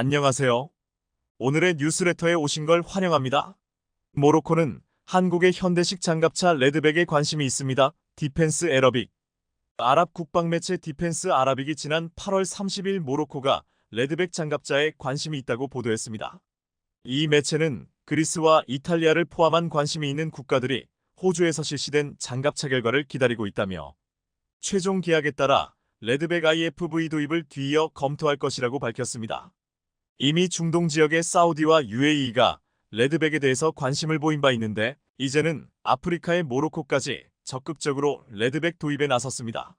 안녕하세요. 오늘의 뉴스레터에 오신 걸 환영합니다. 모로코는 한국의 현대식 장갑차 레드백에 관심이 있습니다. 디펜스 애러빅. 아랍 국방매체 디펜스 아라빅이 지난 8월 30일 모로코가 레드백 장갑차에 관심이 있다고 보도했습니다. 이 매체는 그리스와 이탈리아를 포함한 관심이 있는 국가들이 호주에서 실시된 장갑차 결과를 기다리고 있다며 최종 계약에 따라 레드백 IFV 도입을 뒤이어 검토할 것이라고 밝혔습니다. 이미 중동 지역의 사우디와 UAE가 레드백에 대해서 관심을 보인 바 있는데 이제는 아프리카의 모로코까지 적극적으로 레드백 도입에 나섰습니다.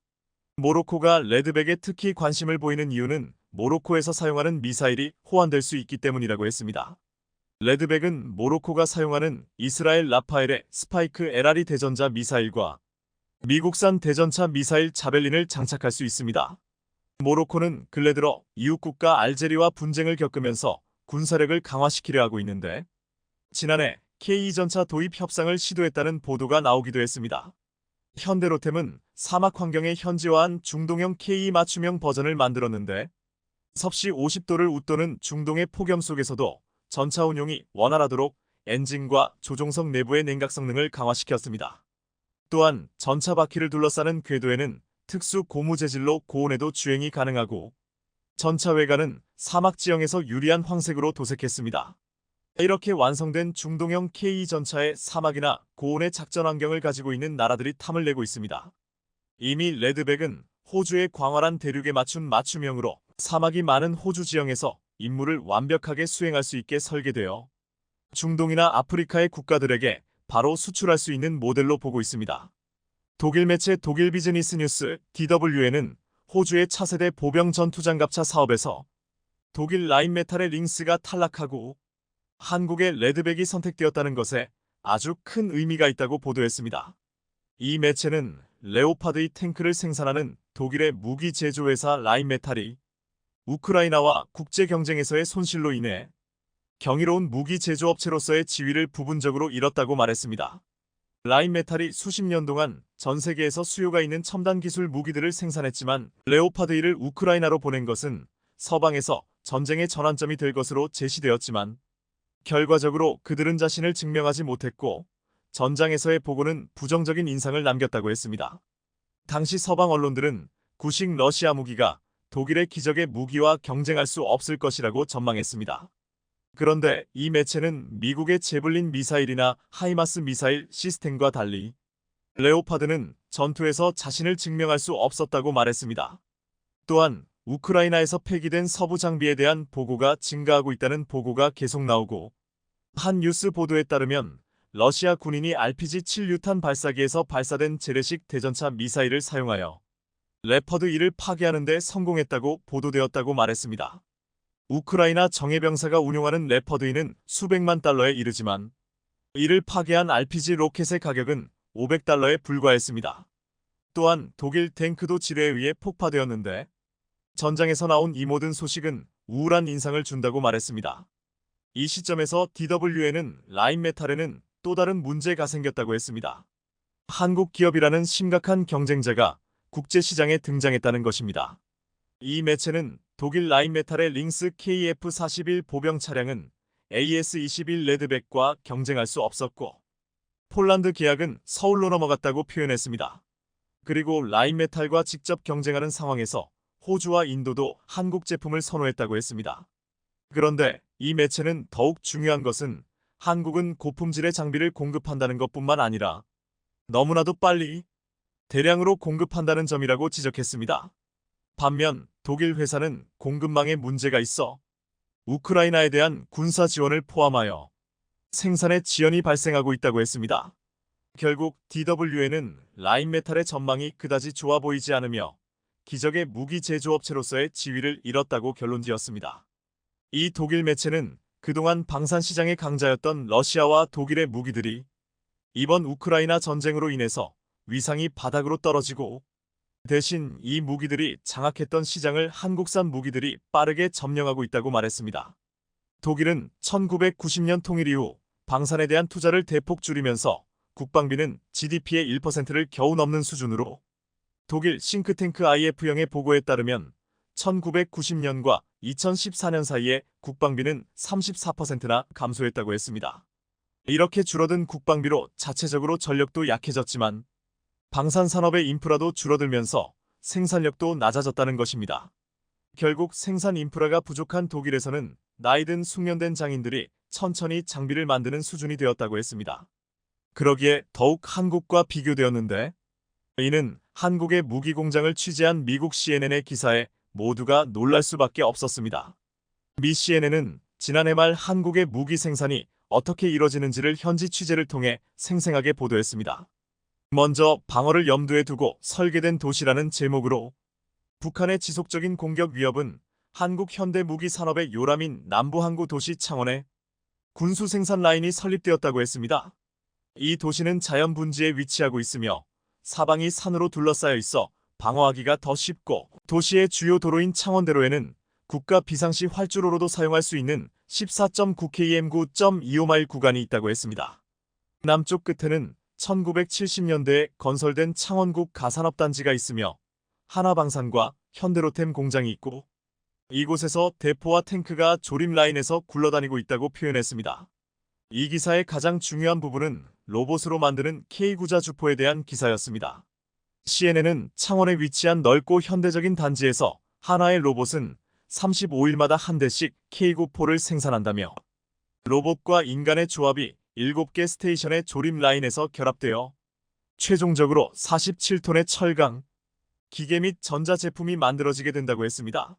모로코가 레드백에 특히 관심을 보이는 이유는 모로코에서 사용하는 미사일이 호환될 수 있기 때문이라고 했습니다. 레드백은 모로코가 사용하는 이스라엘 라파엘의 스파이크 LRE 대전자 미사일과 미국산 대전차 미사일 자벨린을 장착할 수 있습니다. 모로코는 근래 들어 이웃국가 알제리와 분쟁을 겪으면서 군사력을 강화시키려 하고 있는데 지난해 K2전차 도입 협상을 시도했다는 보도가 나오기도 했습니다. 현대로템은 사막 환경에 현지화한 중동형 K2 맞춤형 버전을 만들었는데 섭씨 50도를 웃도는 중동의 폭염 속에서도 전차 운용이 원활하도록 엔진과 조종석 내부의 냉각 성능을 강화시켰습니다. 또한 전차 바퀴를 둘러싸는 궤도에는 특수 고무 재질로 고온에도 주행이 가능하고 전차 외관은 사막 지형에서 유리한 황색으로 도색했습니다. 이렇게 완성된 중동형 K2 전차의 사막이나 고온의 작전 환경을 가지고 있는 나라들이 탐을 내고 있습니다. 이미 레드백은 호주의 광활한 대륙에 맞춘 맞춤형으로 사막이 많은 호주 지형에서 임무를 완벽하게 수행할 수 있게 설계되어 중동이나 아프리카의 국가들에게 바로 수출할 수 있는 모델로 보고 있습니다. 독일 매체 독일 비즈니스 뉴스 DW에는 호주의 차세대 보병 전투장갑차 사업에서 독일 라인메탈의 링스가 탈락하고 한국의 레드백이 선택되었다는 것에 아주 큰 의미가 있다고 보도했습니다. 이 매체는 레오파드의 탱크를 생산하는 독일의 무기 제조회사 라인메탈이 우크라이나와 국제 경쟁에서의 손실로 인해 경이로운 무기 제조업체로서의 지위를 부분적으로 잃었다고 말했습니다. 라인메탈이 수십 년 동안 전 세계에서 수요가 있는 첨단 기술 무기들을 생산했지만 레오파드 1을 우크라이나로 보낸 것은 서방에서 전쟁의 전환점이 될 것으로 제시되었지만 결과적으로 그들은 자신을 증명하지 못했고 전장에서의 보고는 부정적인 인상을 남겼다고 했습니다. 당시 서방 언론들은 구식 러시아 무기가 독일의 기적의 무기와 경쟁할 수 없을 것이라고 전망했습니다. 그런데 이 매체는 미국의 제블린 미사일이나 하이마스 미사일 시스템과 달리 레오파드는 전투에서 자신을 증명할 수 없었다고 말했습니다. 또한 우크라이나에서 폐기된 서부 장비에 대한 보고가 증가하고 있다는 보고가 계속 나오고 한 뉴스 보도에 따르면 러시아 군인이 RPG-7 유탄 발사기에서 발사된 재래식 대전차 미사일을 사용하여 레퍼드 1을 파괴하는 데 성공했다고 보도되었다고 말했습니다. 우크라이나 정예병사가 운용하는 레퍼드 2는 수백만 달러에 이르지만 이를 파괴한 RPG 로켓의 가격은 500달러에 불과했습니다. 또한 독일 탱크도 지뢰에 의해 폭파되었는데 전장에서 나온 이 모든 소식은 우울한 인상을 준다고 말했습니다. 이 시점에서 DW에는 라인메탈에는 또 다른 문제가 생겼다고 했습니다. 한국 기업이라는 심각한 경쟁자가 국제시장에 등장했다는 것입니다. 이 매체는 독일 라인메탈의 링스 KF-41 보병 차량은 AS-21 레드백과 경쟁할 수 없었고 폴란드 계약은 서울로 넘어갔다고 표현했습니다. 그리고 라인메탈과 직접 경쟁하는 상황에서 호주와 인도도 한국 제품을 선호했다고 했습니다. 그런데 이 매체는 더욱 중요한 것은 한국은 고품질의 장비를 공급한다는 것뿐만 아니라 너무나도 빨리 대량으로 공급한다는 점이라고 지적했습니다. 반면 독일 회사는 공급망에 문제가 있어 우크라이나에 대한 군사 지원을 포함하여 생산에 지연이 발생하고 있다고 했습니다. 결국 DW에는 라인메탈의 전망이 그다지 좋아 보이지 않으며 기적의 무기 제조업체로서의 지위를 잃었다고 결론지었습니다. 이 독일 매체는 그동안 방산 시장의 강자였던 러시아와 독일의 무기들이 이번 우크라이나 전쟁으로 인해서 위상이 바닥으로 떨어지고 대신 이 무기들이 장악했던 시장을 한국산 무기들이 빠르게 점령하고 있다고 말했습니다. 독일은 1990년 통일 이후 방산에 대한 투자를 대폭 줄이면서 국방비는 GDP의 1%를 겨우 넘는 수준으로 독일 싱크탱크 IF형의 보고에 따르면 1990년과 2014년 사이에 국방비는 34%나 감소했다고 했습니다. 이렇게 줄어든 국방비로 자체적으로 전력도 약해졌지만 방산산업의 인프라도 줄어들면서 생산력도 낮아졌다는 것입니다. 결국 생산 인프라가 부족한 독일에서는 나이든 숙련된 장인들이 천천히 장비를 만드는 수준이 되었다고 했습니다. 그러기에 더욱 한국과 비교되었는데 이는 한국의 무기 공장을 취재한 미국 CNN의 기사에 모두가 놀랄 수밖에 없었습니다. 미 CNN은 지난해 말 한국의 무기 생산이 어떻게 이뤄지는지를 현지 취재를 통해 생생하게 보도했습니다. 먼저 방어를 염두에 두고 설계된 도시라는 제목으로 북한의 지속적인 공격 위협은 한국 현대 무기 산업의 요람인 남부 항구 도시 창원에 군수 생산 라인이 설립되었다고 했습니다. 이 도시는 자연 분지에 위치하고 있으며 사방이 산으로 둘러싸여 있어 방어하기가 더 쉽고 도시의 주요 도로인 창원대로에는 국가 비상시 활주로로도 사용할 수 있는 14.9km 9.25마일 구간이 있다고 했습니다. 남쪽 끝에는 1970년대에 건설된 창원국 가산업단지가 있으며 하나방산과 현대로템 공장이 있고 이곳에서 대포와 탱크가 조립라인에서 굴러다니고 있다고 표현했습니다. 이 기사의 가장 중요한 부분은 로봇으로 만드는 K9자 주포에 대한 기사였습니다. CNN은 창원에 위치한 넓고 현대적인 단지에서 하나의 로봇은 35일마다 한 대씩 K9포를 생산한다며 로봇과 인간의 조합이 7개 스테이션의 조립 라인에서 결합되어 최종적으로 47톤의 철강, 기계 및 전자제품이 만들어지게 된다고 했습니다.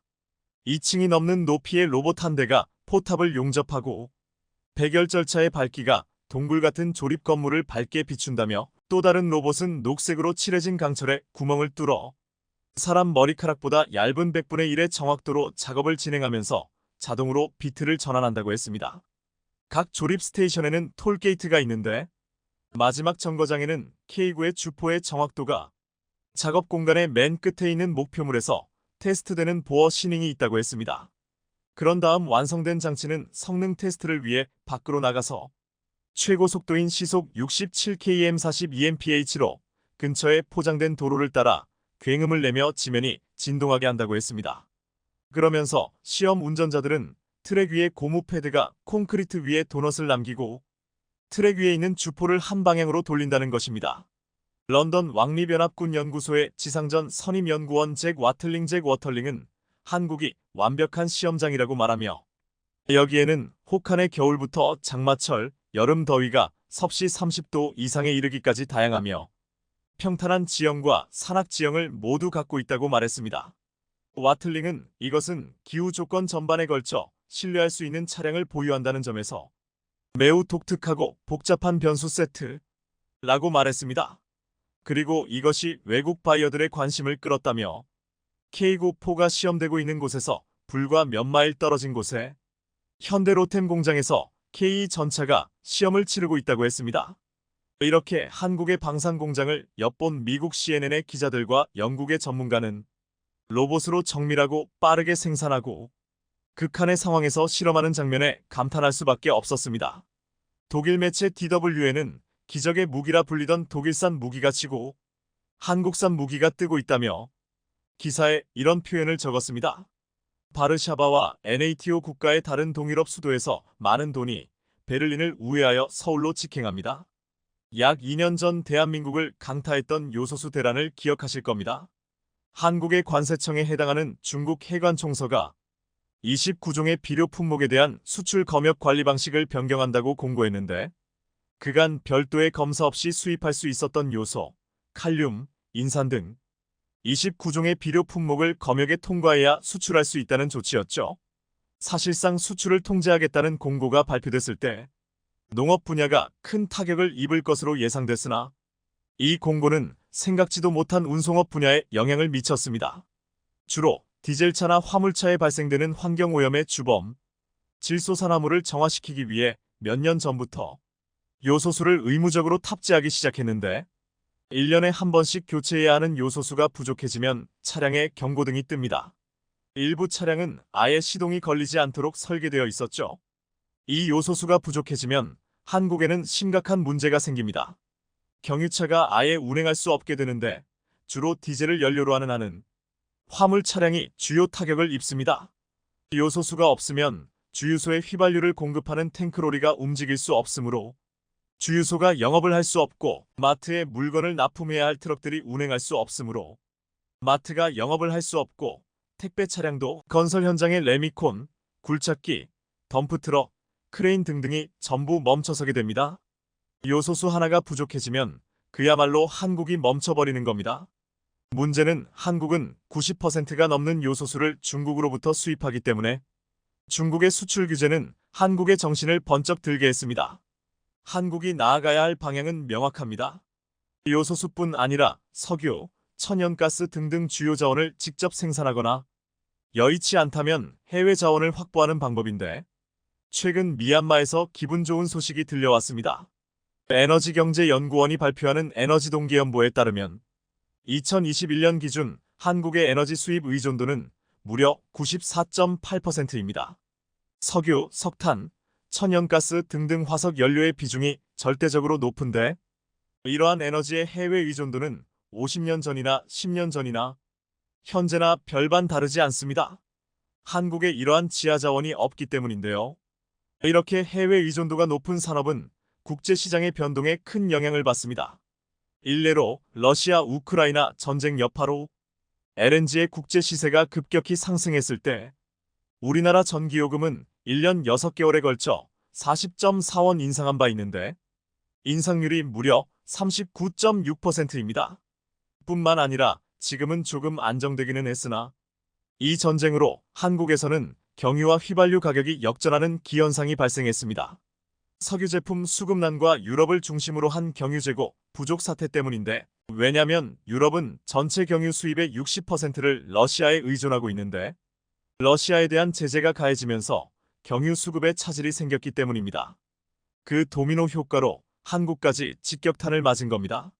2층이 넘는 높이의 로봇 한 대가 포탑을 용접하고 백열 절차의 밝기가 동굴 같은 조립 건물을 밝게 비춘다며 또 다른 로봇은 녹색으로 칠해진 강철에 구멍을 뚫어 사람 머리카락보다 얇은 100분의 1의 정확도로 작업을 진행하면서 자동으로 비트를 전환한다고 했습니다. 각 조립 스테이션에는 톨게이트가 있는데 마지막 정거장에는 K9의 주포의 정확도가 작업 공간의 맨 끝에 있는 목표물에서 테스트되는 보어 시닝이 있다고 했습니다. 그런 다음 완성된 장치는 성능 테스트를 위해 밖으로 나가서 최고 속도인 시속 67km 42mph로 근처에 포장된 도로를 따라 굉음을 내며 지면이 진동하게 한다고 했습니다. 그러면서 시험 운전자들은 트랙 위에 고무 패드가 콘크리트 위에 도넛을 남기고 트랙 위에 있는 주포를 한 방향으로 돌린다는 것입니다. 런던 왕립연합군 연구소의 지상전 선임연구원 잭 워털링은 한국이 완벽한 시험장이라고 말하며 여기에는 혹한의 겨울부터 장마철, 여름 더위가 섭씨 30도 이상에 이르기까지 다양하며 평탄한 지형과 산악 지형을 모두 갖고 있다고 말했습니다. 와틀링은 이것은 기후 조건 전반에 걸쳐 신뢰할 수 있는 차량을 보유한다는 점에서 매우 독특하고 복잡한 변수 세트라고 말했습니다. 그리고 이것이 외국 바이어들의 관심을 끌었다며 K9포가 시험되고 있는 곳에서 불과 몇 마일 떨어진 곳에 현대로템 공장에서 K2 전차가 시험을 치르고 있다고 했습니다. 이렇게 한국의 방산 공장을 엿본 미국 CNN의 기자들과 영국의 전문가는 로봇으로 정밀하고 빠르게 생산하고 극한의 상황에서 실험하는 장면에 감탄할 수밖에 없었습니다. 독일 매체 DWN은 기적의 무기라 불리던 독일산 무기가 치고 한국산 무기가 뜨고 있다며 기사에 이런 표현을 적었습니다. 바르샤바와 NATO 국가의 다른 동유럽 수도에서 많은 돈이 베를린을 우회하여 서울로 직행합니다. 약 2년 전 대한민국을 강타했던 요소수 대란을 기억하실 겁니다. 한국의 관세청에 해당하는 중국 해관총서가 29종의 비료 품목에 대한 수출 검역 관리 방식을 변경한다고 공고했는데 그간 별도의 검사 없이 수입할 수 있었던 요소, 칼륨, 인산 등 29종의 비료 품목을 검역에 통과해야 수출할 수 있다는 조치였죠. 사실상 수출을 통제하겠다는 공고가 발표됐을 때 농업 분야가 큰 타격을 입을 것으로 예상됐으나 이 공고는 생각지도 못한 운송업 분야에 영향을 미쳤습니다. 주로 디젤차나 화물차에 발생되는 환경오염의 주범, 질소산화물을 정화시키기 위해 몇 년 전부터 요소수를 의무적으로 탑재하기 시작했는데 1년에 한 번씩 교체해야 하는 요소수가 부족해지면 차량에 경고등이 뜹니다. 일부 차량은 아예 시동이 걸리지 않도록 설계되어 있었죠. 이 요소수가 부족해지면 한국에는 심각한 문제가 생깁니다. 경유차가 아예 운행할 수 없게 되는데 주로 디젤을 연료로 하는 화물 차량이 주요 타격을 입습니다. 요소수가 없으면 주유소에 휘발유를 공급하는 탱크로리가 움직일 수 없으므로 주유소가 영업을 할 수 없고 마트에 물건을 납품해야 할 트럭들이 운행할 수 없으므로 마트가 영업을 할 수 없고 택배 차량도 건설 현장의 레미콘, 굴착기, 덤프트럭, 크레인 등등이 전부 멈춰서게 됩니다. 요소수 하나가 부족해지면 그야말로 한국이 멈춰버리는 겁니다. 문제는 한국은 90%가 넘는 요소수를 중국으로부터 수입하기 때문에 중국의 수출 규제는 한국의 정신을 번쩍 들게 했습니다. 한국이 나아가야 할 방향은 명확합니다. 요소수뿐 아니라 석유, 천연가스 등등 주요 자원을 직접 생산하거나 여의치 않다면 해외 자원을 확보하는 방법인데 최근 미얀마에서 기분 좋은 소식이 들려왔습니다. 에너지경제연구원이 발표하는 에너지동기연보에 따르면 2021년 기준 한국의 에너지 수입 의존도는 무려 94.8%입니다. 석유, 석탄, 천연가스 등등 화석 연료의 비중이 절대적으로 높은데 이러한 에너지의 해외 의존도는 50년 전이나 10년 전이나 현재나 별반 다르지 않습니다. 한국에 이러한 지하 자원이 없기 때문인데요. 이렇게 해외 의존도가 높은 산업은 국제시장의 변동에 큰 영향을 받습니다. 일례로 러시아 우크라이나 전쟁 여파로 LNG의 국제 시세가 급격히 상승했을 때 우리나라 전기요금은 1년 6개월에 걸쳐 40.4원 인상한 바 있는데 인상률이 무려 39.6%입니다. 뿐만 아니라 지금은 조금 안정되기는 했으나 이 전쟁으로 한국에서는 경유와 휘발유 가격이 역전하는 기현상이 발생했습니다. 석유 제품 수급난과 유럽을 중심으로 한 경유 재고 부족 사태 때문인데 왜냐면 유럽은 전체 경유 수입의 60%를 러시아에 의존하고 있는데 러시아에 대한 제재가 가해지면서 경유 수급에 차질이 생겼기 때문입니다. 그 도미노 효과로 한국까지 직격탄을 맞은 겁니다.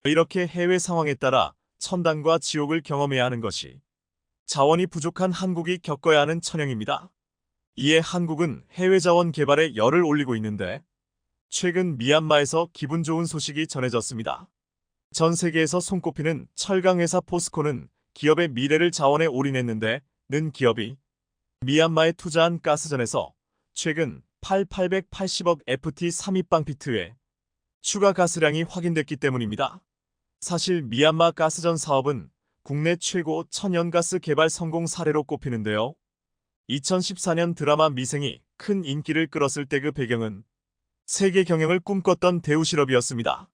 이렇게 해외 상황에 따라 천당과 지옥을 경험해야 하는 것이 자원이 부족한 한국이 겪어야 하는 천형입니다. 이에 한국은 해외 자원 개발에 열을 올리고 있는데 최근 미얀마에서 기분 좋은 소식이 전해졌습니다. 전 세계에서 손꼽히는 철강회사 포스코는 기업의 미래를 자원에 올인했는데 는 기업이 미얀마에 투자한 가스전에서 최근 880억 FT 삼입방피트 외 추가 가스량이 확인됐기 때문입니다. 사실 미얀마 가스전 사업은 국내 최고 천연가스 개발 성공 사례로 꼽히는데요. 2014년 드라마 미생이 큰 인기를 끌었을 때 그 배경은 세계 경영을 꿈꿨던 대우실업이었습니다.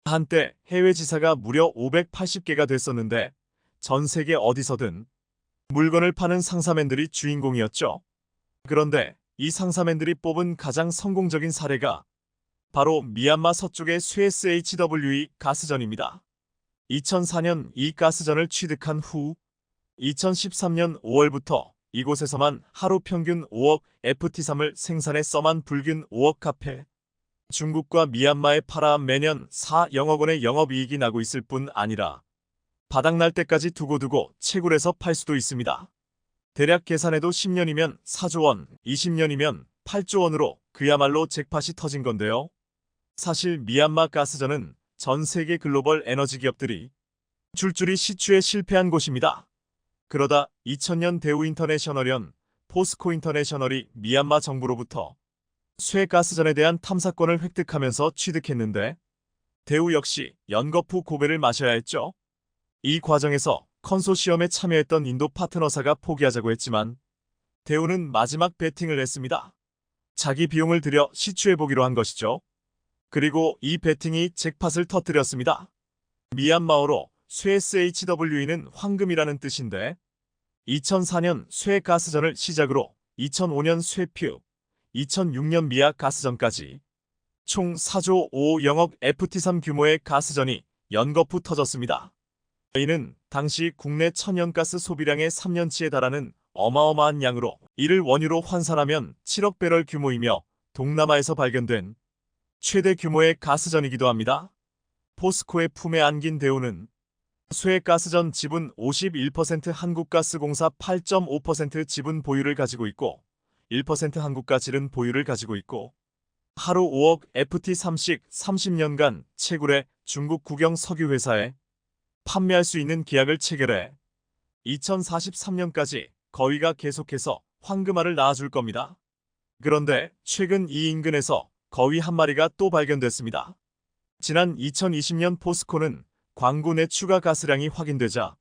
한때 해외 지사가 무려 580개가 됐었는데 전 세계 어디서든 물건을 파는 상사맨들이 주인공이었죠. 그런데 이 상사맨들이 뽑은 가장 성공적인 사례가 바로 미얀마 서쪽의 스웨스 HWE 가스전입니다. 2004년 이 가스전을 취득한 후 2013년 5월부터 이곳에서만 하루 평균 5억 FT3을 생산해 써만 불균 5억 카페 중국과 미얀마에 팔아 매년 4억 원의 영업이익이 나고 있을 뿐 아니라 바닥날 때까지 두고두고 채굴해서 팔 수도 있습니다. 대략 계산해도 10년이면 4조 원, 20년이면 8조 원으로 그야말로 잭팟이 터진 건데요. 사실 미얀마 가스전은 전 세계 글로벌 에너지 기업들이 줄줄이 시추에 실패한 곳입니다. 그러다 2000년 대우 인터내셔널연 포스코 인터내셔널이 미얀마 정부로부터 쇠가스전에 대한 탐사권을 획득하면서 취득했는데 대우 역시 연거푸 고배를 마셔야 했죠. 이 과정에서 컨소시엄에 참여했던 인도 파트너사가 포기하자고 했지만 대우는 마지막 배팅을 했습니다. 자기 비용을 들여 시추해보기로 한 것이죠. 그리고 이 배팅이 잭팟을 터뜨렸습니다. 미얀마어로 스웨스 HWE는 황금이라는 뜻인데 2004년 쇠가스전을 시작으로 2005년 쇠퓨, 2006년 미아 가스전까지 총 4조 5억억 FT3 규모의 가스전이 연거푸 터졌습니다. 이는 당시 국내 천연가스 소비량의 3년치에 달하는 어마어마한 양으로 이를 원유로 환산하면 7억 배럴 규모이며 동남아에서 발견된 최대 규모의 가스전이기도 합니다. 포스코의 품에 안긴 대우는 쇠가스전 지분 51% 한국가스공사 8.5% 지분 보유를 가지고 있고 1% 한국가질은 보유를 가지고 있고 하루 5억 FT3씩 30년간 채굴해 중국 국영 석유회사에 판매할 수 있는 계약을 체결해 2043년까지 거위가 계속해서 황금알을 낳아줄 겁니다. 그런데 최근 이 인근에서 거위 한 마리가 또 발견됐습니다. 지난 2020년 포스코는 광구 내 추가 가스량이 확인되자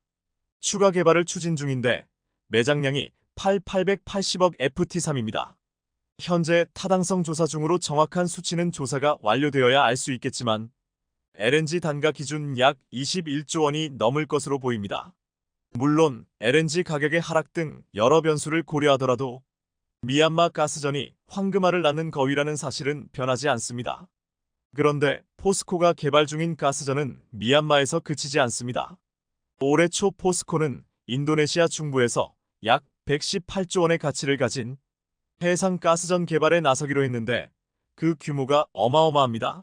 추가 개발을 추진 중인데 매장량이 880억 FT3입니다. 현재 타당성 조사 중으로 정확한 수치는 조사가 완료되어야 알 수 있겠지만 LNG 단가 기준 약 21조 원이 넘을 것으로 보입니다. 물론 LNG 가격의 하락 등 여러 변수를 고려하더라도 미얀마 가스전이 황금알을 낳는 거위라는 사실은 변하지 않습니다. 그런데 포스코가 개발 중인 가스전은 미얀마에서 그치지 않습니다. 올해 초 포스코는 인도네시아 중부에서 약 118조 원의 가치를 가진 해상 가스전 개발에 나서기로 했는데 그 규모가 어마어마합니다.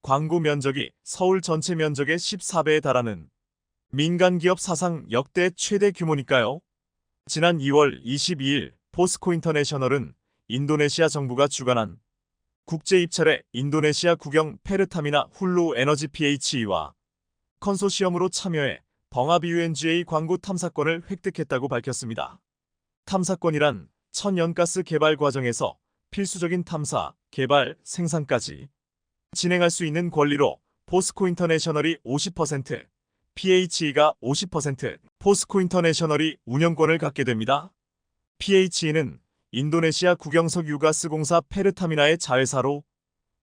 광구 면적이 서울 전체 면적의 14배에 달하는 민간 기업 사상 역대 최대 규모니까요. 지난 2월 22일 포스코 인터내셔널은 인도네시아 정부가 주관한 국제 입찰에 인도네시아 국영 페르타미나 훌루 에너지 PHE와 컨소시엄으로 참여해 벙아 BUNGA 광구 탐사권을 획득했다고 밝혔습니다. 탐사권이란 천연가스 개발 과정에서 필수적인 탐사, 개발, 생산까지 진행할 수 있는 권리로 포스코 인터내셔널이 50%, PHE가 50%, 포스코 인터내셔널이 운영권을 갖게 됩니다. PHE는 인도네시아 국영석 유가스공사 페르타미나의 자회사로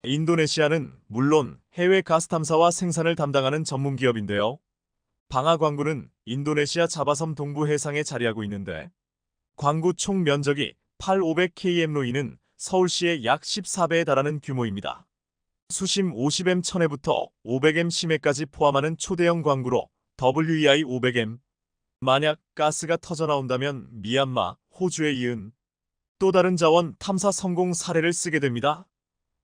인도네시아는 물론 해외 가스 탐사와 생산을 담당하는 전문 기업인데요. 방아 광구는 인도네시아 자바섬 동부 해상에 자리하고 있는데 광구 총 면적이 8,500km이는 서울시의 약 14배에 달하는 규모입니다. 수심 50m 천해부터 500m 심해까지 포함하는 초대형 광구로 WEI 500m. 만약 가스가 터져나온다면 미얀마, 호주에 이은 또 다른 자원 탐사 성공 사례를 쓰게 됩니다.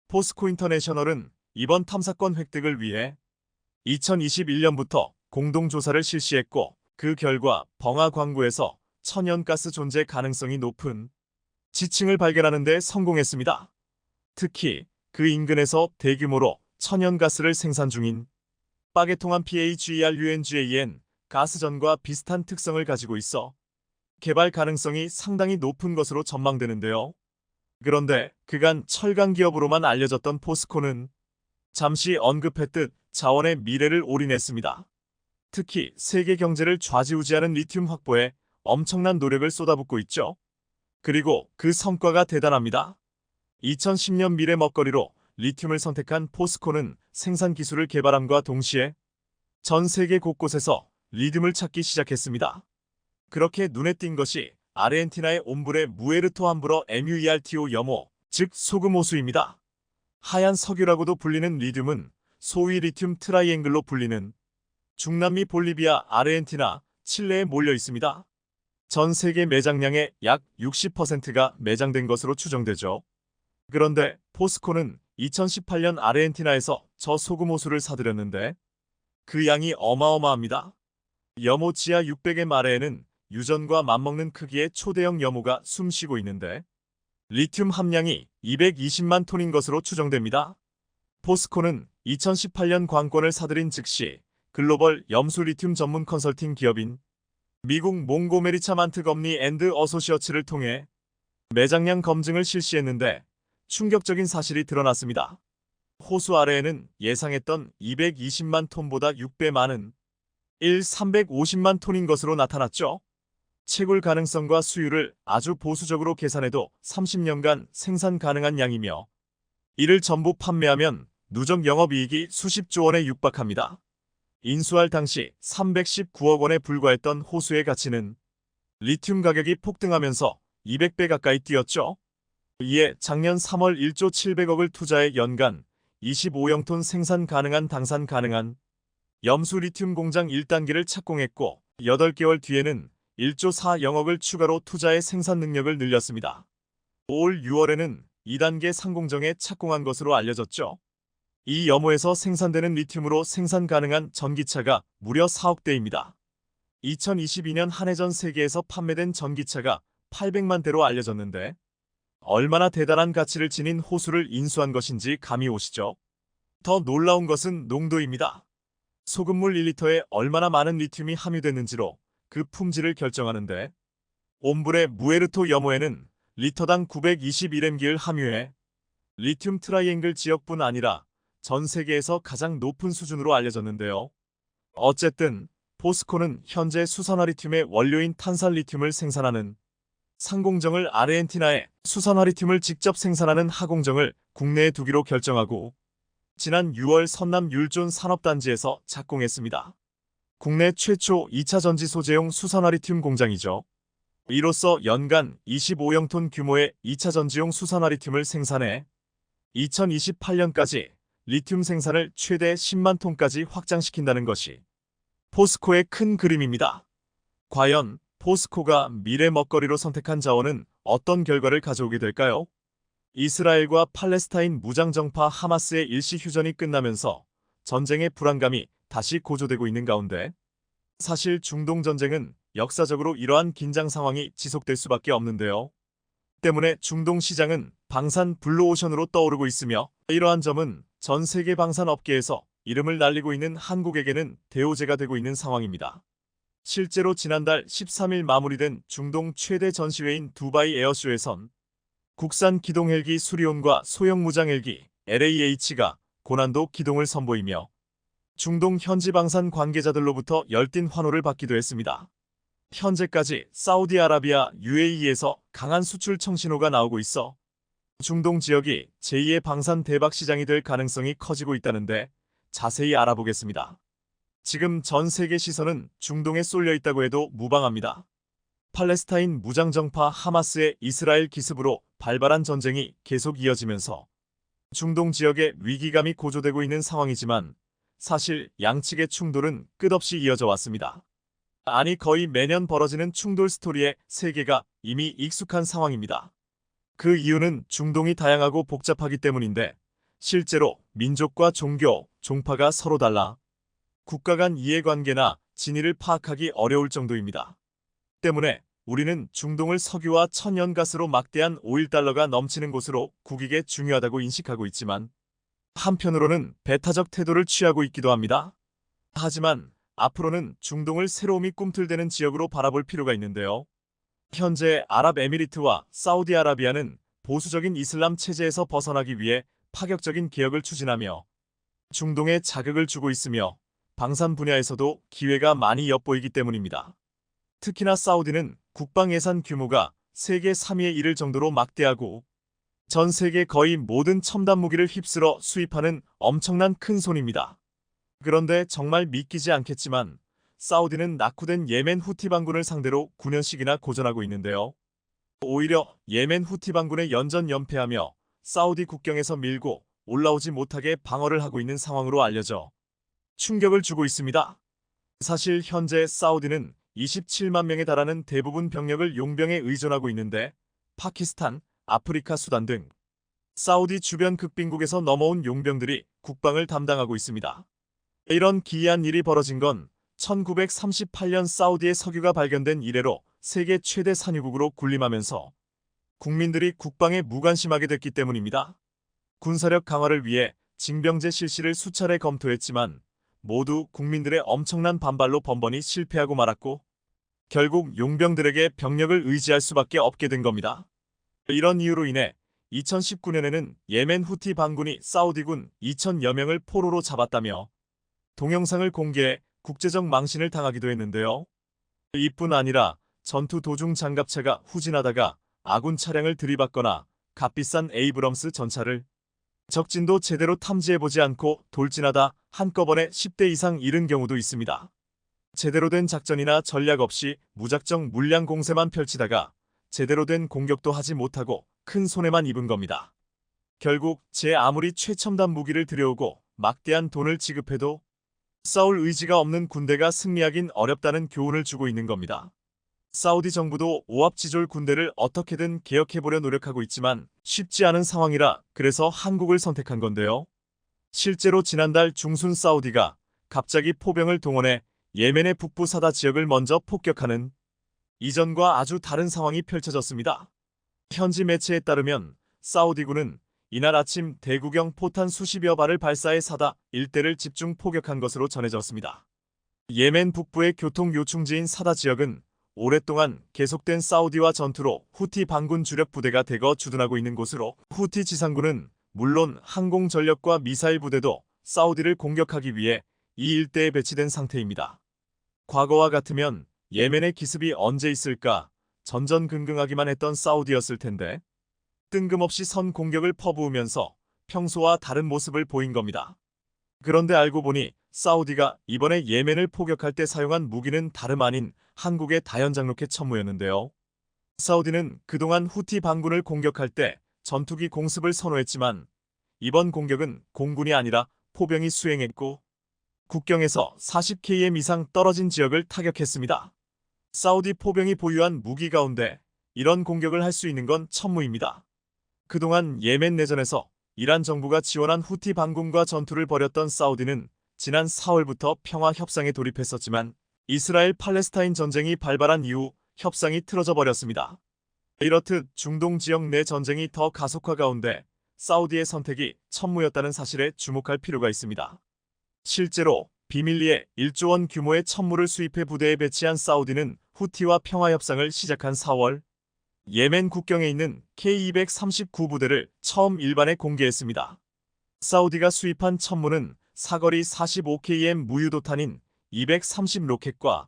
포스코 인터내셔널은 이번 탐사권 획득을 위해 2021년부터 공동조사를 실시했고 그 결과 벙아 광구에서 천연가스 존재 가능성이 높은 지층을 발견하는 데 성공했습니다. 특히 그 인근에서 대규모로 천연가스를 생산 중인 빠게통한 PHERUNGAN 가스전과 비슷한 특성을 가지고 있어 개발 가능성이 상당히 높은 것으로 전망되는데요. 그런데 그간 철강 기업으로만 알려졌던 포스코는 잠시 언급했듯 자원의 미래를 올인했습니다. 특히 세계 경제를 좌지우지하는 리튬 확보에 엄청난 노력을 쏟아붓고 있죠. 그리고 그 성과가 대단합니다. 2010년 미래 먹거리로 리튬을 선택한 포스코는 생산 기술을 개발함과 동시에 전 세계 곳곳에서 리튬을 찾기 시작했습니다. 그렇게 눈에 띈 것이 아르헨티나의 옴브레 무에르토 함브러 MUERTO 염호, 즉 소금 호수입니다. 하얀 석유라고도 불리는 리튬은 소위 리튬 트라이앵글로 불리는 중남미 볼리비아, 아르헨티나, 칠레에 몰려 있습니다. 전 세계 매장량의 약 60%가 매장된 것으로 추정되죠. 그런데 포스코는 2018년 아르헨티나에서 저 소금 호수를 사들였는데 그 양이 어마어마합니다. 염호 지하 600m 아래에는 유전과 맞먹는 크기의 초대형 염호가 숨쉬고 있는데 리튬 함량이 220만 톤인 것으로 추정됩니다. 포스코는 2018년 관권을 사들인 즉시 글로벌 염수 리튬 전문 컨설팅 기업인 미국 몽고메리차만트 검리 앤드 어소시어츠를 통해 매장량 검증을 실시했는데 충격적인 사실이 드러났습니다. 호수 아래에는 예상했던 220만 톤보다 6배 많은 350만 톤인 것으로 나타났죠. 채굴 가능성과 수율을 아주 보수적으로 계산해도 30년간 생산 가능한 양이며 이를 전부 판매하면 누적 영업이익이 수십조 원에 육박합니다. 인수할 당시 319억 원에 불과했던 호수의 가치는 리튬 가격이 폭등하면서 200배 가까이 뛰었죠. 이에 작년 3월 1조 700억을 투자해 연간 25영톤 생산 가능한 당산 가능한 염수 리튬 공장 1단계를 착공했고 8개월 뒤에는 1조 4영억을 추가로 투자해 생산 능력을 늘렸습니다. 올 6월에는 2단계 상공정에 착공한 것으로 알려졌죠. 이 염호에서 생산되는 리튬으로 생산 가능한 전기차가 무려 4억 대입니다. 2022년 한 해 전 세계에서 판매된 전기차가 800만 대로 알려졌는데 얼마나 대단한 가치를 지닌 호수를 인수한 것인지 감이 오시죠? 더 놀라운 것은 농도입니다. 소금물 1리터에 얼마나 많은 리튬이 함유됐는지로 그 품질을 결정하는데, 옴브레 무에르토 염호에는 리터당 921mg를 함유해 리튬 트라이앵글 지역뿐 아니라 전 세계에서 가장 높은 수준으로 알려졌는데요. 어쨌든 포스코는 현재 수산화리튬의 원료인 탄산리튬을 생산하는 상공정을 아르헨티나에 수산화리튬을 직접 생산하는 하공정을 국내에 두기로 결정하고 지난 6월 선남 율존 산업단지에서 착공했습니다. 국내 최초 2차 전지 소재용 수산화리튬 공장이죠. 이로써 연간 25영톤 규모의 2차 전지용 수산화리튬을 생산해 2028년까지 리튬 생산을 최대 10만 톤까지 확장시킨다는 것이 포스코의 큰 그림입니다. 과연 포스코가 미래 먹거리로 선택한 자원은 어떤 결과를 가져오게 될까요? 이스라엘과 팔레스타인 무장정파 하마스의 일시휴전이 끝나면서 전쟁의 불안감이 다시 고조되고 있는 가운데 사실 중동 전쟁은 역사적으로 이러한 긴장 상황이 지속될 수밖에 없는데요. 때문에 중동 시장은 방산 블루오션으로 떠오르고 있으며 이러한 점은 전 세계 방산 업계에서 이름을 날리고 있는 한국에게는 대오제가 되고 있는 상황입니다. 실제로 지난달 13일 마무리된 중동 최대 전시회인 두바이 에어쇼에선 국산 기동 헬기 수리온과 소형 무장 헬기 LAH가 고난도 기동을 선보이며 중동 현지 방산 관계자들로부터 열띤 환호를 받기도 했습니다. 현재까지 사우디아라비아 UAE에서 강한 수출 청신호가 나오고 있어 중동 지역이 제2의 방산 대박 시장이 될 가능성이 커지고 있다는데 자세히 알아보겠습니다. 지금 전 세계 시선은 중동에 쏠려 있다고 해도 무방합니다. 팔레스타인 무장정파 하마스의 이스라엘 기습으로 발발한 전쟁이 계속 이어지면서 중동 지역의 위기감이 고조되고 있는 상황이지만 사실 양측의 충돌은 끝없이 이어져 왔습니다. 아니 거의 매년 벌어지는 충돌 스토리에 세계가 이미 익숙한 상황입니다. 그 이유는 중동이 다양하고 복잡하기 때문인데 실제로 민족과 종교, 종파가 서로 달라 국가 간 이해관계나 진위를 파악하기 어려울 정도입니다. 때문에 우리는 중동을 석유와 천연가스로 막대한 오일 달러가 넘치는 곳으로 국익에 중요하다고 인식하고 있지만 한편으로는 배타적 태도를 취하고 있기도 합니다. 하지만 앞으로는 중동을 새로움이 꿈틀대는 지역으로 바라볼 필요가 있는데요. 현재 아랍에미리트와 사우디아라비아는 보수적인 이슬람 체제에서 벗어나기 위해 파격적인 개혁을 추진하며 중동에 자극을 주고 있으며 방산 분야에서도 기회가 많이 엿보이기 때문입니다. 특히나 사우디는 국방 예산 규모가 세계 3위에 이를 정도로 막대하고 전 세계 거의 모든 첨단 무기를 휩쓸어 수입하는 엄청난 큰 손입니다. 그런데 정말 믿기지 않겠지만 사우디는 낙후된 예멘 후티 반군을 상대로 9년씩이나 고전하고 있는데요. 오히려 예멘 후티 반군에 연전 연패하며 사우디 국경에서 밀고 올라오지 못하게 방어를 하고 있는 상황으로 알려져 충격을 주고 있습니다. 사실 현재 사우디는 27만 명에 달하는 대부분 병력을 용병에 의존하고 있는데 파키스탄, 아프리카 수단 등 사우디 주변 극빈국에서 넘어온 용병들이 국방을 담당하고 있습니다. 이런 기이한 일이 벌어진 건 1938년 사우디의 석유가 발견된 이래로 세계 최대 산유국으로 군림하면서 국민들이 국방에 무관심하게 됐기 때문입니다. 군사력 강화를 위해 징병제 실시를 수차례 검토했지만 모두 국민들의 엄청난 반발로 번번이 실패하고 말았고 결국 용병들에게 병력을 의지할 수밖에 없게 된 겁니다. 이런 이유로 인해 2019년에는 예멘 후티 반군이 사우디군 2,000여 명을 포로로 잡았다며 동영상을 공개해 국제적 망신을 당하기도 했는데요. 이뿐 아니라 전투 도중 장갑차가 후진하다가 아군 차량을 들이받거나 값비싼 에이브럼스 전차를 적진도 제대로 탐지해보지 않고 돌진하다 한꺼번에 10대 이상 잃은 경우도 있습니다. 제대로 된 작전이나 전략 없이 무작정 물량 공세만 펼치다가 제대로 된 공격도 하지 못하고 큰 손해만 입은 겁니다. 결국 제 아무리 최첨단 무기를 들여오고 막대한 돈을 지급해도 싸울 의지가 없는 군대가 승리하긴 어렵다는 교훈을 주고 있는 겁니다. 사우디 정부도 오합지졸 군대를 어떻게든 개혁해보려 노력하고 있지만 쉽지 않은 상황이라 그래서 한국을 선택한 건데요. 실제로 지난달 중순 사우디가 갑자기 포병을 동원해 예멘의 북부 사다 지역을 먼저 폭격하는 이전과 아주 다른 상황이 펼쳐졌습니다. 현지 매체에 따르면 사우디군은 이날 아침 대구경 포탄 수십여 발을 발사해 사다 일대를 집중 포격한 것으로 전해졌습니다. 예멘 북부의 교통 요충지인 사다 지역은 오랫동안 계속된 사우디와 전투로 후티 반군 주력 부대가 대거 주둔하고 있는 곳으로 후티 지상군은 물론 항공 전력과 미사일 부대도 사우디를 공격하기 위해 이 일대에 배치된 상태입니다. 과거와 같으면 예멘의 기습이 언제 있을까 전전긍긍하기만 했던 사우디였을 텐데 뜬금없이 선 공격을 퍼부으면서 평소와 다른 모습을 보인 겁니다. 그런데 알고 보니 사우디가 이번에 예멘을 포격할 때 사용한 무기는 다름 아닌 한국의 다연장 로켓 천무였는데요. 사우디는 그동안 후티 반군을 공격할 때 전투기 공습을 선호했지만 이번 공격은 공군이 아니라 포병이 수행했고 국경에서 40km 이상 떨어진 지역을 타격했습니다. 사우디 포병이 보유한 무기 가운데 이런 공격을 할 수 있는 건 천무입니다. 그동안 예멘 내전에서 이란 정부가 지원한 후티 반군과 전투를 벌였던 사우디는 지난 4월부터 평화 협상에 돌입했었지만 이스라엘 팔레스타인 전쟁이 발발한 이후 협상이 틀어져 버렸습니다. 이렇듯 중동 지역 내 전쟁이 더 가속화 가운데 사우디의 선택이 천무였다는 사실에 주목할 필요가 있습니다. 실제로 비밀리에 1조 원 규모의 천무를 수입해 부대에 배치한 사우디는 후티와 평화 협상을 시작한 4월 예멘 국경에 있는 K239 부대를 처음 일반에 공개했습니다. 사우디가 수입한 천무는 사거리 45km 무유도탄인 230 로켓과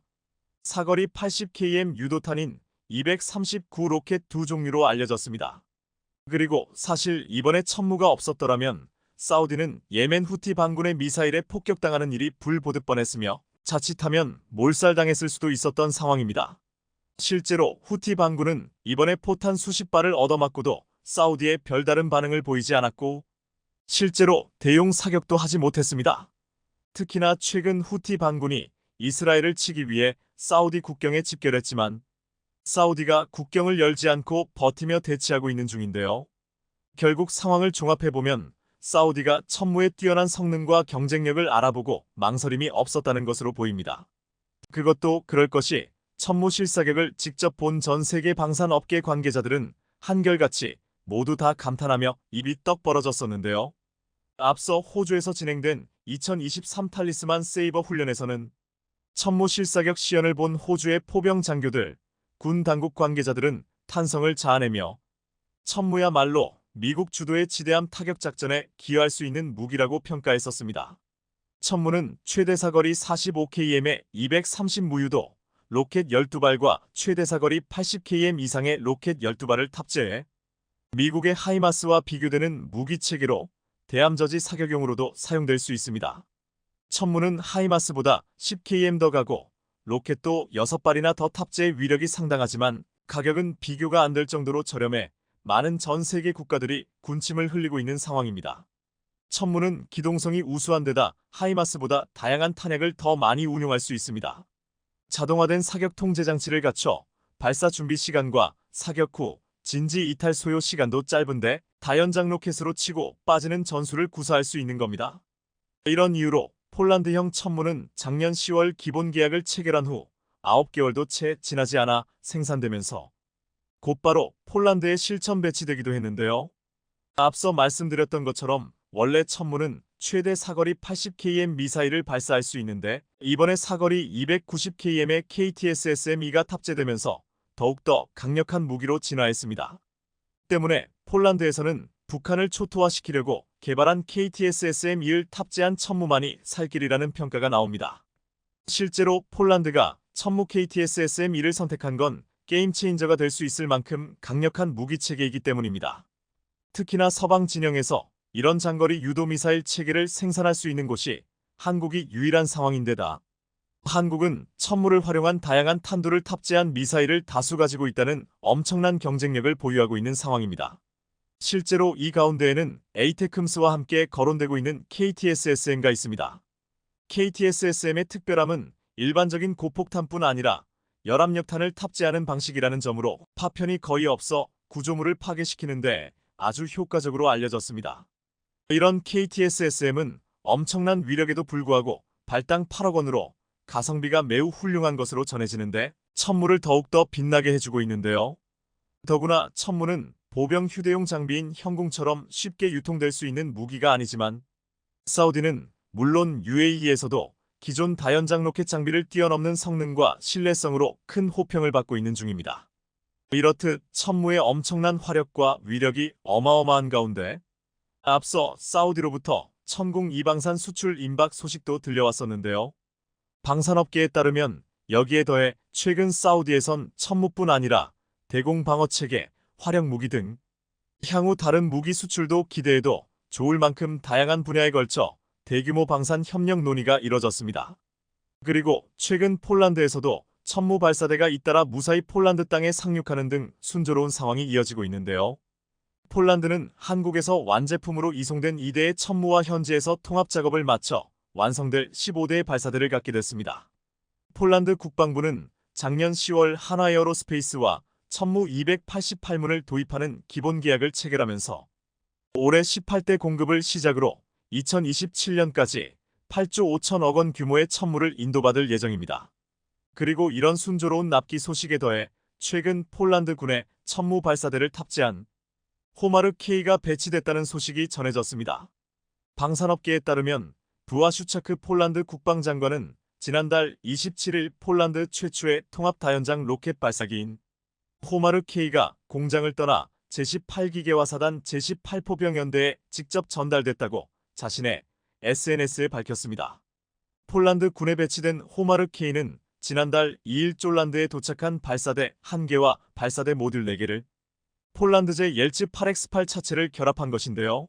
사거리 80km 유도탄인 239 로켓 두 종류로 알려졌습니다. 그리고 사실 이번에 천무가 없었더라면 사우디는 예멘 후티 반군의 미사일에 폭격당하는 일이 불보듯 뻔했으며 자칫하면 몰살당했을 수도 있었던 상황입니다. 실제로 후티 반군은 이번에 포탄 수십 발을 얻어맞고도 사우디의 별다른 반응을 보이지 않았고 실제로 대용 사격도 하지 못했습니다. 특히나 최근 후티 반군이 이스라엘을 치기 위해 사우디 국경에 집결했지만 사우디가 국경을 열지 않고 버티며 대치하고 있는 중인데요. 결국 상황을 종합해보면 사우디가 천무의 뛰어난 성능과 경쟁력을 알아보고 망설임이 없었다는 것으로 보입니다. 그것도 그럴 것이 천무 실사격을 직접 본 전 세계 방산업계 관계자들은 한결같이 모두 다 감탄하며 입이 떡 벌어졌었는데요. 앞서 호주에서 진행된 2023 탈리스만 세이버 훈련에서는 천무 실사격 시연을 본 호주의 포병 장교들, 군 당국 관계자들은 탄성을 자아내며 천무야말로 미국 주도의 지대함 타격 작전에 기여할 수 있는 무기라고 평가했었습니다. 천무는 최대 사거리 45km의 230 무유도 로켓 12발과 최대 사거리 80km 이상의 로켓 12발을 탑재해 미국의 하이마스와 비교되는 무기체계로 대함저지 사격용으로도 사용될 수 있습니다. 천무는 하이마스보다 10km 더 가고 로켓도 6발이나 더 탑재해 위력이 상당하지만 가격은 비교가 안 될 정도로 저렴해 많은 전 세계 국가들이 군침을 흘리고 있는 상황입니다. 천무는 기동성이 우수한 데다 하이마스보다 다양한 탄약을 더 많이 운용할 수 있습니다. 자동화된 사격 통제 장치를 갖춰 발사 준비 시간과 사격 후 진지 이탈 소요 시간도 짧은데 다연장 로켓으로 치고 빠지는 전술을 구사할 수 있는 겁니다. 이런 이유로 폴란드형 천무는 작년 10월 기본 계약을 체결한 후 9개월도 채 지나지 않아 생산되면서 곧바로 폴란드에 실전 배치되기도 했는데요. 앞서 말씀드렸던 것처럼 원래 천무는 최대 사거리 80km 미사일을 발사할 수 있는데 이번에 사거리 290km의 KTSSM-2가 탑재되면서 더욱더 강력한 무기로 진화했습니다. 때문에 폴란드에서는 북한을 초토화시키려고 개발한 KTSSM-2를 탑재한 천무만이 살 길이라는 평가가 나옵니다. 실제로 폴란드가 천무 KTSSM-2를 선택한 건 게임 체인저가 될 수 있을 만큼 강력한 무기체계이기 때문입니다. 특히나 서방 진영에서 이런 장거리 유도미사일 체계를 생산할 수 있는 곳이 한국이 유일한 상황인데다 한국은 천무를 활용한 다양한 탄두를 탑재한 미사일을 다수 가지고 있다는 엄청난 경쟁력을 보유하고 있는 상황입니다. 실제로 이 가운데에는 에이테크მს와 함께 거론되고 있는 KTSSM가 있습니다. KTSSM의 특별함은 일반적인 고폭탄뿐 아니라 열압력탄을 탑재하는 방식이라는 점으로 파편이 거의 없어 구조물을 파괴시키는데 아주 효과적으로 알려졌습니다. 이런 KTSSM은 엄청난 위력에도 불구하고 발당 8억 원으로 가성비가 매우 훌륭한 것으로 전해지는데 천무를 더욱더 빛나게 해주고 있는데요. 더구나 천무는 보병 휴대용 장비인 형궁처럼 쉽게 유통될 수 있는 무기가 아니지만 사우디는 물론 UAE에서도 기존 다연장 로켓 장비를 뛰어넘는 성능과 신뢰성으로 큰 호평을 받고 있는 중입니다. 이렇듯 천무의 엄청난 화력과 위력이 어마어마한 가운데 앞서 사우디로부터 천궁 2방산 수출 임박 소식도 들려왔었는데요. 방산업계에 따르면 여기에 더해 최근 사우디에선 천무뿐 아니라 대공 방어체계, 화력 무기 등 향후 다른 무기 수출도 기대해도 좋을 만큼 다양한 분야에 걸쳐 대규모 방산 협력 논의가 이뤄졌습니다. 그리고 최근 폴란드에서도 천무 발사대가 잇따라 무사히 폴란드 땅에 상륙하는 등 순조로운 상황이 이어지고 있는데요. 폴란드는 한국에서 완제품으로 이송된 2대의 천무와 현지에서 통합 작업을 마쳐 완성될 15대의 발사대를 갖게 됐습니다. 폴란드 국방부는 작년 10월 한화에어로스페이스와 천무 288문을 도입하는 기본 계약을 체결하면서 올해 18대 공급을 시작으로 2027년까지 8조 5천억 원 규모의 천무를 인도받을 예정입니다. 그리고 이런 순조로운 납기 소식에 더해 최근 폴란드 군에 천무 발사대를 탑재한 호마르 K가 배치됐다는 소식이 전해졌습니다. 방산업계에 따르면 부아슈차크 폴란드 국방장관은 지난달 27일 폴란드 최초의 통합 다연장 로켓 발사기인 호마르 K가 공장을 떠나 제18기계화 사단 제18포병 연대에 직접 전달됐다고 자신의 SNS에 밝혔습니다. 폴란드 군에 배치된 호마르 K는 지난달 2일 쫄란드에 도착한 발사대 1개와 발사대 모듈 4개를 폴란드제 옐츠 8X8 차체를 결합한 것인데요.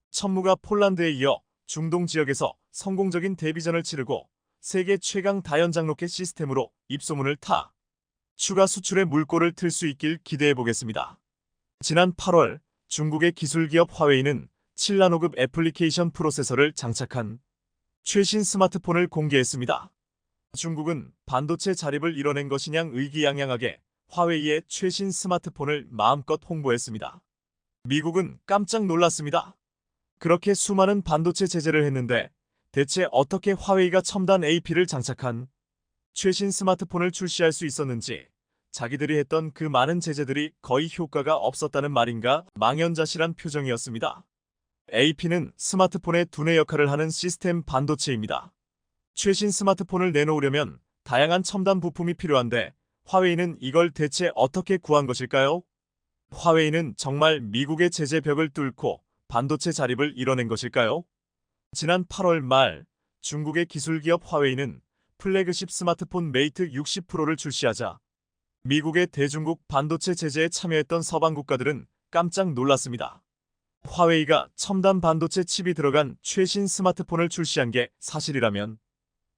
천무가 폴란드에 이어 중동 지역에서 성공적인 데뷔전을 치르고 세계 최강 다연장 로켓 시스템으로 입소문을 타 추가 수출의 물꼬를 틀 수 있길 기대해보겠습니다. 지난 8월 중국의 기술기업 화웨이는 7나노급 애플리케이션 프로세서를 장착한 최신 스마트폰을 공개했습니다. 중국은 반도체 자립을 이뤄낸 것이냥 의기양양하게 화웨이의 최신 스마트폰을 마음껏 홍보했습니다. 미국은 깜짝 놀랐습니다. 그렇게 수많은 반도체 제재를 했는데 대체 어떻게 화웨이가 첨단 AP를 장착한 최신 스마트폰을 출시할 수 있었는지, 자기들이 했던 그 많은 제재들이 거의 효과가 없었다는 말인가 망연자실한 표정이었습니다. AP는 스마트폰의 두뇌 역할을 하는 시스템 반도체입니다. 최신 스마트폰을 내놓으려면 다양한 첨단 부품이 필요한데 화웨이는 이걸 대체 어떻게 구한 것일까요? 화웨이는 정말 미국의 제재 벽을 뚫고 반도체 자립을 이뤄낸 것일까요? 지난 8월 말 중국의 기술기업 화웨이는 플래그십 스마트폰 메이트 60 프로를 출시하자 미국의 대중국 반도체 제재에 참여했던 서방 국가들은 깜짝 놀랐습니다. 화웨이가 첨단 반도체 칩이 들어간 최신 스마트폰을 출시한 게 사실이라면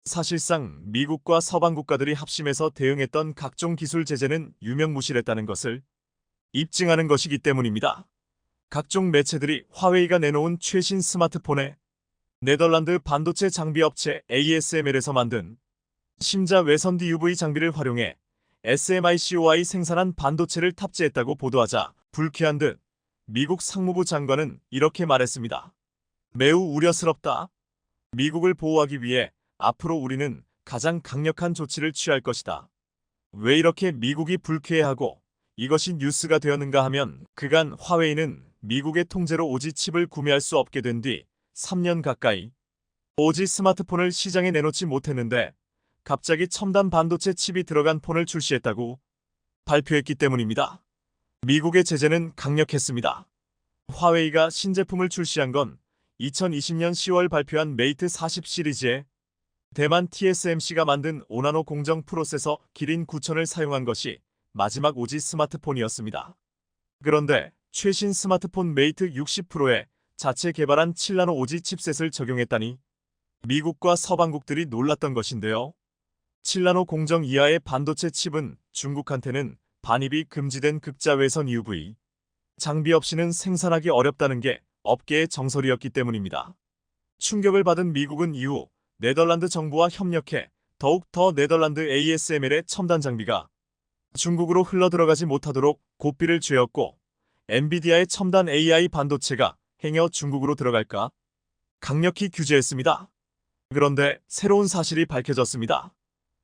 사실상 미국과 서방 국가들이 합심해서 대응했던 각종 기술 제재는 유명무실했다는 것을 입증하는 것이기 때문입니다. 각종 매체들이 화웨이가 내놓은 최신 스마트폰에 네덜란드 반도체 장비 업체 ASML에서 만든 심자 외선디 UV 장비를 활용해 SMICOI 생산한 반도체를 탑재했다고 보도하자 불쾌한 듯 미국 상무부 장관은 이렇게 말했습니다. 매우 우려스럽다. 미국을 보호하기 위해 앞으로 우리는 가장 강력한 조치를 취할 것이다. 왜 이렇게 미국이 불쾌해하고 이것이 뉴스가 되었는가 하면 그간 화웨이는 미국의 통제로 오지 칩을 구매할 수 없게 된 뒤 3년 가까이 오지 스마트폰을 시장에 내놓지 못했는데 갑자기 첨단 반도체 칩이 들어간 폰을 출시했다고 발표했기 때문입니다. 미국의 제재는 강력했습니다. 화웨이가 신제품을 출시한 건 2020년 10월 발표한 메이트 40 시리즈에 대만 TSMC가 만든 5나노 공정 프로세서 기린 9000을 사용한 것이 마지막 오지 스마트폰이었습니다. 그런데 최신 스마트폰 메이트 60 프로에 자체 개발한 7나노 오지 칩셋을 적용했다니 미국과 서방국들이 놀랐던 것인데요. 7나노 공정 이하의 반도체 칩은 중국한테는 반입이 금지된 극자외선 UV 장비 없이는 생산하기 어렵다는 게 업계의 정설이었기 때문입니다. 충격을 받은 미국은 이후 네덜란드 정부와 협력해 더욱 더 네덜란드 ASML의 첨단 장비가 중국으로 흘러들어가지 못하도록 고삐를 쬐었고 엔비디아의 첨단 AI 반도체가 행여 중국으로 들어갈까 강력히 규제했습니다. 그런데 새로운 사실이 밝혀졌습니다.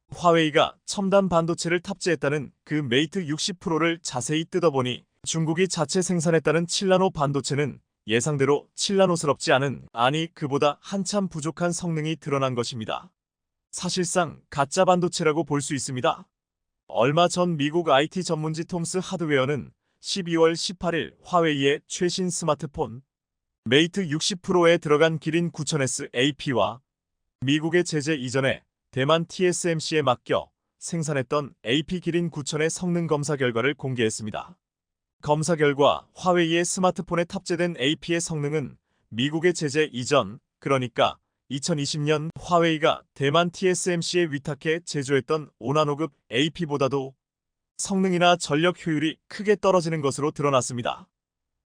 화웨이가 첨단 반도체를 탑재했다는 그 메이트 60 프로를 자세히 뜯어보니 중국이 자체 생산했다는 7나노 반도체는 예상대로 7나노스럽지 않은, 아니 그보다 한참 부족한 성능이 드러난 것입니다. 사실상 가짜 반도체라고 볼 수 있습니다. 얼마 전 미국 IT 전문지 톰스 하드웨어는 12월 18일 화웨이의 최신 스마트폰 메이트 60 프로에 들어간 기린 9000S AP와 미국의 제재 이전에 대만 TSMC에 맡겨 생산했던 AP 기린 9000의 성능 검사 결과를 공개했습니다. 검사 결과 화웨이의 스마트폰에 탑재된 AP의 성능은 미국의 제재 이전, 그러니까 2020년 화웨이가 대만 TSMC에 위탁해 제조했던 5나노급 AP보다도 성능이나 전력 효율이 크게 떨어지는 것으로 드러났습니다.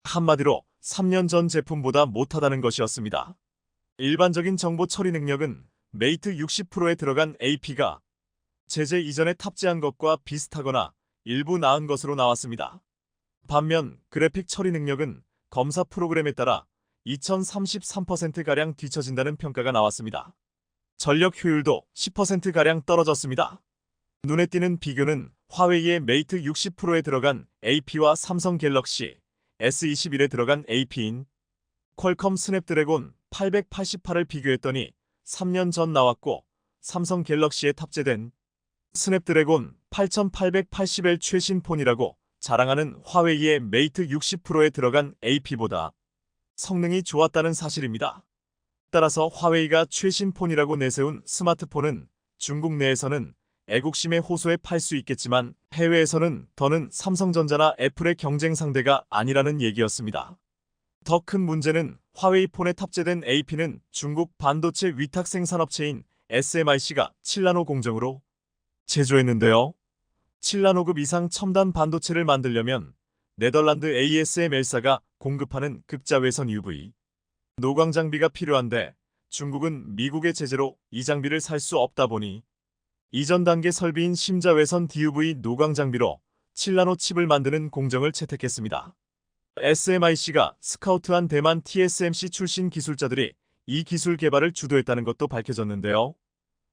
한마디로 3년 전 제품보다 못하다는 것이었습니다. 일반적인 정보 처리 능력은 메이트 60 프로에 들어간 AP가 제재 이전에 탑재한 것과 비슷하거나 일부 나은 것으로 나왔습니다. 반면 그래픽 처리 능력은 검사 프로그램에 따라 2033%가량 뒤처진다는 평가가 나왔습니다. 전력 효율도 10%가량 떨어졌습니다. 눈에 띄는 비교는 화웨이의 메이트 60 프로에 들어간 AP와 삼성 갤럭시 S21에 들어간 AP인 퀄컴 스냅드래곤 888을 비교했더니 3년 전 나왔고 삼성 갤럭시에 탑재된 스냅드래곤 8880L 최신 폰이라고 자랑하는 화웨이의 메이트 60 프로에 들어간 AP보다 성능이 좋았다는 사실입니다. 따라서 화웨이가 최신 폰이라고 내세운 스마트폰은 중국 내에서는 애국심의 호소에 팔 수 있겠지만 해외에서는 더는 삼성전자나 애플의 경쟁 상대가 아니라는 얘기였습니다. 더 큰 문제는 화웨이 폰에 탑재된 AP는 중국 반도체 위탁 생산업체인 SMIC가 7나노 공정으로 제조했는데요. 7나노급 이상 첨단 반도체를 만들려면 네덜란드 ASML사가 공급하는 극자외선 UV 노광 장비가 필요한데 중국은 미국의 제재로 이 장비를 살 수 없다 보니 이전 단계 설비인 심자외선 DUV 노광 장비로 7나노 칩을 만드는 공정을 채택했습니다. SMIC가 스카우트한 대만 TSMC 출신 기술자들이 이 기술 개발을 주도했다는 것도 밝혀졌는데요.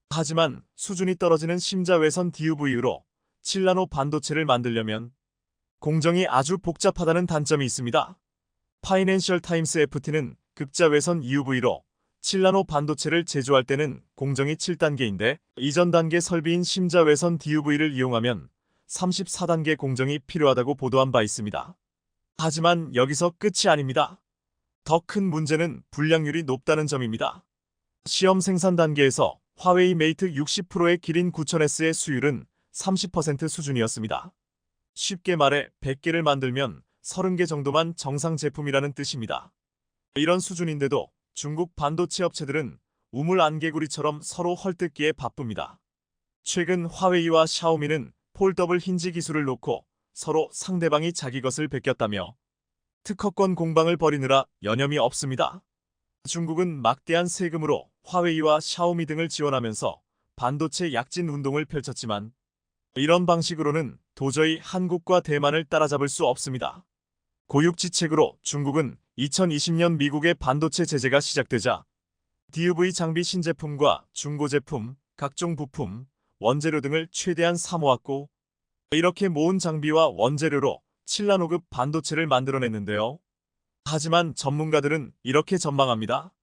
하지만 수준이 떨어지는 심자외선 DUV로 7나노 반도체를 만들려면 공정이 아주 복잡하다는 단점이 있습니다. 파이낸셜 타임스 FT는 극자외선 UV로 7나노 반도체를 제조할 때는 공정이 7단계인데 이전 단계 설비인 심자외선 DUV를 이용하면 34단계 공정이 필요하다고 보도한 바 있습니다. 하지만 여기서 끝이 아닙니다. 더 큰 문제는 불량률이 높다는 점입니다. 시험 생산 단계에서 화웨이 메이트 60 프로의 기린 9000S의 수율은 30% 수준이었습니다. 쉽게 말해 100개를 만들면 30개 정도만 정상 제품이라는 뜻입니다. 이런 수준인데도 중국 반도체 업체들은 우물 안개구리처럼 서로 헐뜯기에 바쁩니다. 최근 화웨이와 샤오미는 폴더블 힌지 기술을 놓고 서로 상대방이 자기 것을 베꼈다며 특허권 공방을 벌이느라 여념이 없습니다. 중국은 막대한 세금으로 화웨이와 샤오미 등을 지원하면서 반도체 약진 운동을 펼쳤지만 이런 방식으로는 도저히 한국과 대만을 따라잡을 수 없습니다. 고육지책으로 중국은 2020년 미국의 반도체 제재가 시작되자 DUV 장비 신제품과 중고제품, 각종 부품, 원재료 등을 최대한 사모았고 이렇게 모은 장비와 원재료로 7나노급 반도체를 만들어냈는데요. 하지만 전문가들은 이렇게 전망합니다.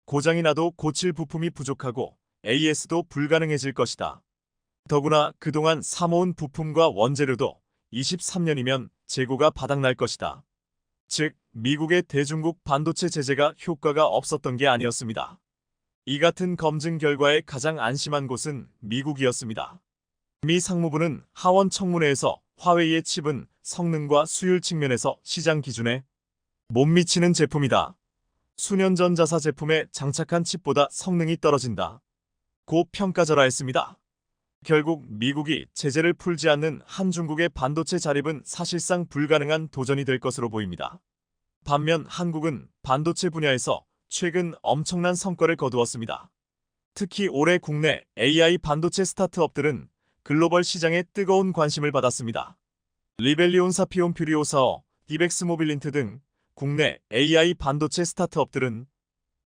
고장이 나도 고칠 부품이 부족하고 AS도 불가능해질 것이다. 더구나 그동안 사모은 부품과 원재료도 23년이면 재고가 바닥날 것이다. 즉, 미국의 대중국 반도체 제재가 효과가 없었던 게 아니었습니다. 이 같은 검증 결과에 가장 안심한 곳은 미국이었습니다. 미 상무부는 하원 청문회에서 화웨이의 칩은 성능과 수율 측면에서 시장 기준에 못 미치는 제품이다. 수년 전 자사 제품에 장착한 칩보다 성능이 떨어진다. 고 평가절하했습니다. 결국 미국이 제재를 풀지 않는 한중국의 반도체 자립은 사실상 불가능한 도전이 될 것으로 보입니다. 반면 한국은 반도체 분야에서 최근 엄청난 성과를 거두었습니다. 특히 올해 국내 AI 반도체 스타트업들은 글로벌 시장에 뜨거운 관심을 받았습니다. 리벨리온 사피온 퓨리오사어, 디벡스 모빌린트 등 국내 AI 반도체 스타트업들은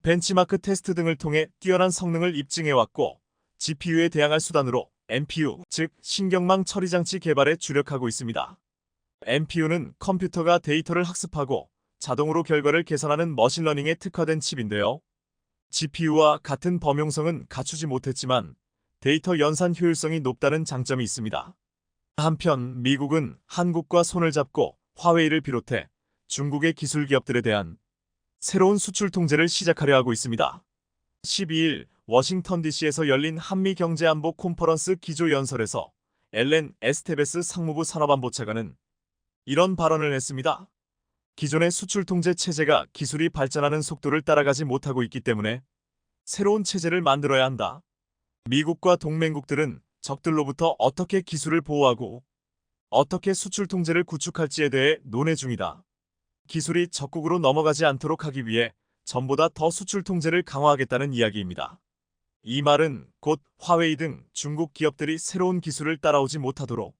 벤치마크 테스트 등을 통해 뛰어난 성능을 입증해왔고 GPU에 대항할 수단으로 NPU, 즉 신경망 처리장치 개발에 주력하고 있습니다. NPU는 컴퓨터가 데이터를 학습하고 자동으로 결과를 계산하는 머신러닝에 특화된 칩인데요. GPU와 같은 범용성은 갖추지 못했지만 데이터 연산 효율성이 높다는 장점이 있습니다. 한편 미국은 한국과 손을 잡고 화웨이를 비롯해 중국의 기술 기업들에 대한 새로운 수출 통제를 시작하려 하고 있습니다. 12일 워싱턴 DC에서 열린 한미 경제안보 컨퍼런스 기조연설에서 엘렌 에스테베스 상무부 산업안보차관은 이런 발언을 했습니다. 기존의 수출 통제 체제가 기술이 발전하는 속도를 따라가지 못하고 있기 때문에 새로운 체제를 만들어야 한다. 미국과 동맹국들은 적들로부터 어떻게 기술을 보호하고 어떻게 수출 통제를 구축할지에 대해 논의 중이다. 기술이 적국으로 넘어가지 않도록 하기 위해 전보다 더 수출 통제를 강화하겠다는 이야기입니다. 이 말은 곧 화웨이 등 중국 기업들이 새로운 기술을 따라오지 못하도록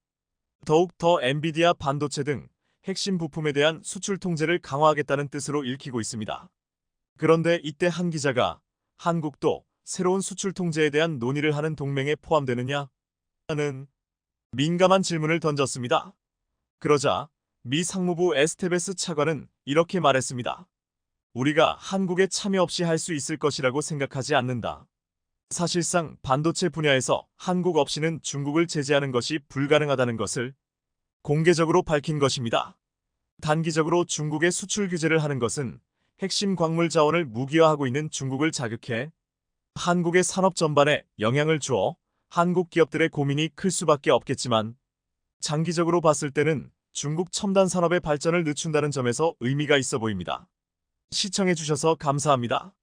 더욱 더 엔비디아 반도체 등 핵심 부품에 대한 수출 통제를 강화하겠다는 뜻으로 읽히고 있습니다. 그런데 이때 한 기자가 한국도 새로운 수출 통제에 대한 논의를 하는 동맹에 포함되느냐? 는 민감한 질문을 던졌습니다. 그러자 미 상무부 에스테베스 차관은 이렇게 말했습니다. 우리가 한국에 참여 없이 할 수 있을 것이라고 생각하지 않는다. 사실상 반도체 분야에서 한국 없이는 중국을 제재하는 것이 불가능하다는 것을 공개적으로 밝힌 것입니다. 단기적으로 중국에 수출 규제를 하는 것은 핵심 광물 자원을 무기화하고 있는 중국을 자극해 한국의 산업 전반에 영향을 주어 한국 기업들의 고민이 클 수밖에 없겠지만 장기적으로 봤을 때는 중국 첨단 산업의 발전을 늦춘다는 점에서 의미가 있어 보입니다. 시청해주셔서 감사합니다.